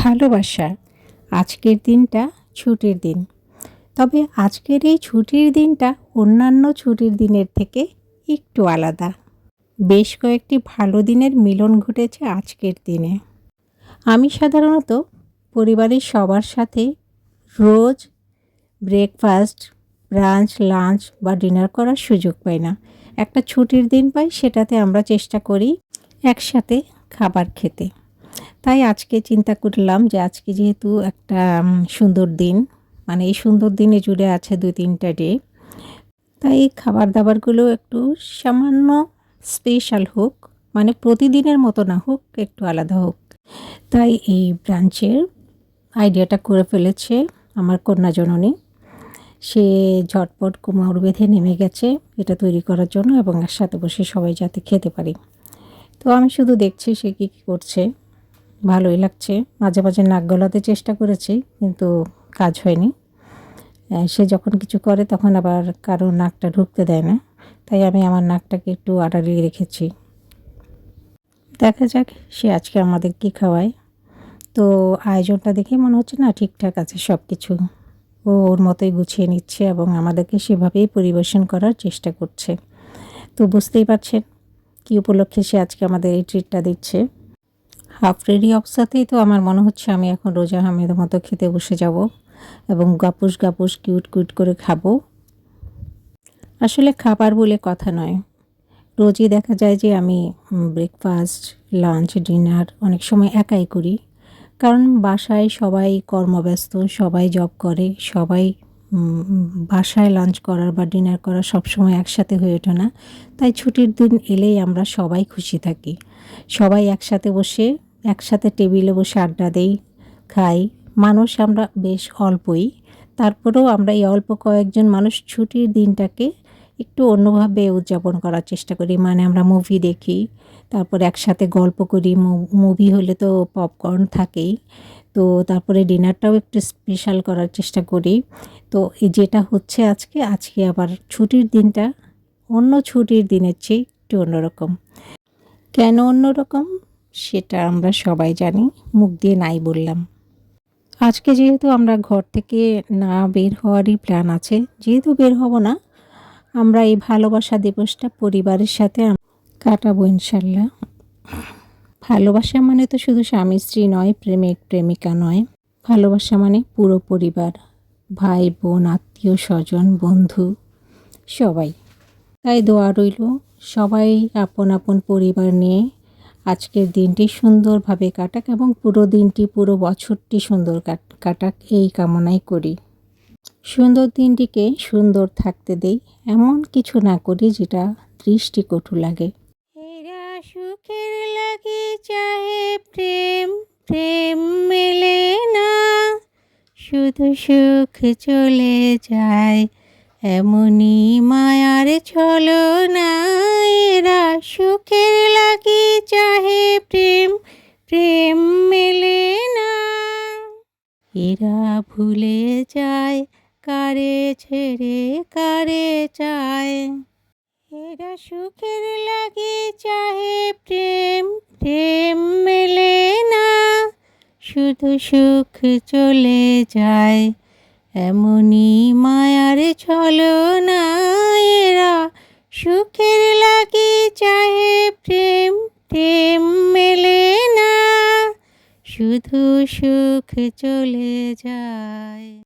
ভালোবাসা। আজকের দিনটা ছুটির দিন। তবে আজকের এই ছুটির দিনটা অন্যান্য ছুটির দিনের থেকে একটু আলাদা। বেশ কয়েকটি ভালো দিনের মিলন ঘটেছে আজকের দিনে। আমি সাধারণত পরিবারের সবার সাথে রোজ ব্রেকফাস্ট, ব্রাঞ্চ, লাঞ্চ বা ডিনার করার সুযোগ পাই না। একটা ছুটির দিন পাই, সেটাতে আমরা চেষ্টা করি একসাথে খাবার খেতে। তাই আজকে চিন্তা করলাম যে আজকে যেহেতু একটা সুন্দর দিন, মানে এই সুন্দর দিনে জুড়ে আছে ২-৩টা ডে, তাই এই খাবার দাবারগুলো একটু সামান্য স্পেশাল হোক, মানে প্রতিদিনের মতো না হোক, একটু আলাদা হোক। তাই এই ব্রাঞ্চের আইডিয়াটা করে ফেলেছে আমার কন্যা জননী। সে ঝটপট কোমর বেঁধে নেমে গেছে এটা তৈরি করার জন্য, এবং একসাথে বসে সবাই যাতে খেতে পারি। তো আমি শুধু দেখছি সে কী কী করছে। ভালোই লাগছে। মাঝে মাঝে নাক গলাতে চেষ্টা করেছি, কিন্তু কাজ হয়নি। সে যখন কিছু করে তখন আবার কারো নাকটা ঢুকতে দেয় না, তাই আমি আমার নাকটাকে একটু আড়ালে রেখেছি। দেখা যাক সে আজকে আমাদের কী খাওয়ায়। তো আয়োজনটা দেখে মনে হচ্ছে না ঠিকঠাক আছে সব কিছু। ও ওর মতোই গুছিয়ে নিচ্ছে এবং আমাদেরকে সেভাবেই পরিবেশন করার চেষ্টা করছে। তো বুঝতেই পারছেন কী উপলক্ষে সে আজকে আমাদের এই ট্রিটটা দিচ্ছে। হাফ রেডি অবস্থাতেই তো আমার মনে হচ্ছে আমি এখন রোজা আহমেদের মতো খেতে বসে যাব এবং গাপুস গাপুস কিউট কিউট করে খাবো। আসলে খাবার বলে কথা নয়, রোজই দেখা যায় যে আমি ব্রেকফাস্ট, লাঞ্চ, ডিনার অনেক সময় একাই করি। কারণ বাসায় সবাই কর্মব্যস্ত, সবাই জব করে, সবাই বাসায় লাঞ্চ করার বা ডিনার করার সবসময় একসাথে হয়ে ওঠে না। তাই ছুটির দিন এলেই আমরা সবাই খুশি থাকি। সবাই একসাথে বসে একসাথে টেবিলে বসে আড্ডা দেই, খাই। মানুষ আমরা বেশ অল্পই, তারপরেও আমরা এই অল্প কয়েকজন মানুষ ছুটির দিনটাকে একটু অন্যভাবে উদযাপন করার চেষ্টা করি। মানে আমরা মুভি দেখি, তারপর একসাথে গল্প করি। মুভি হলে তো পপকর্ন থাকেই। তো তারপরে ডিনারটাও একটু স্পেশাল করার চেষ্টা করি। তো এই যেটা হচ্ছে আজকে আবার ছুটির দিনটা অন্য ছুটির দিনের চেয়ে একটু অন্যরকম। কেন অন্যরকম সেটা আমরা সবাই জানি, মুখ দিয়ে নাই বললাম। আজকে যেহেতু আমরা ঘর থেকে না বের হওয়ারই প্ল্যান আছে, যেহেতু বের হব না, আমরা এই ভালোবাসা দিবসটা পরিবারের সাথে কাটাবো ইনশাল্লাহ। ভালোবাসা মানে তো শুধু স্বামী স্ত্রী নয়, প্রেমিক প্রেমিকা নয়। ভালোবাসা মানে পুরো পরিবার, ভাই বোন, আত্মীয় স্বজন, বন্ধু, সবাই। তাই দোয়া রইল সবাই আপন আপন পরিবার নিয়ে আজকের দিনটি সুন্দরভাবে কাটাক এবং পুরো দিনটি, পুরো বছরটি সুন্দর কাটাক, এই কামনাই করি। সুন্দর দিনটিকে সুন্দর থাকতে দেই, এমন কিছু না করি যেটা দৃষ্টিকটু লাগে। এরা সুখের লাগি চাহে প্রেম, প্রেম মেলে না, শুধু সুখ চলে যায়, এমনই মায়ার ছলনা। এরা সুখের লাগি চাহে প্রেম, প্রেম মেলে না, এরা ভুলে যায় কারে ছেড়ে কারে চায়। এরা সুখের লাগি চাহে প্রেম, প্রেম মেলে না, শুধু সুখ চলে যায়, এমনই মায়ার ছলনা। এরা সুখের লাগি চাহে প্রেম, প্রেম মেলে না, শুধু সুখ চলে যায়।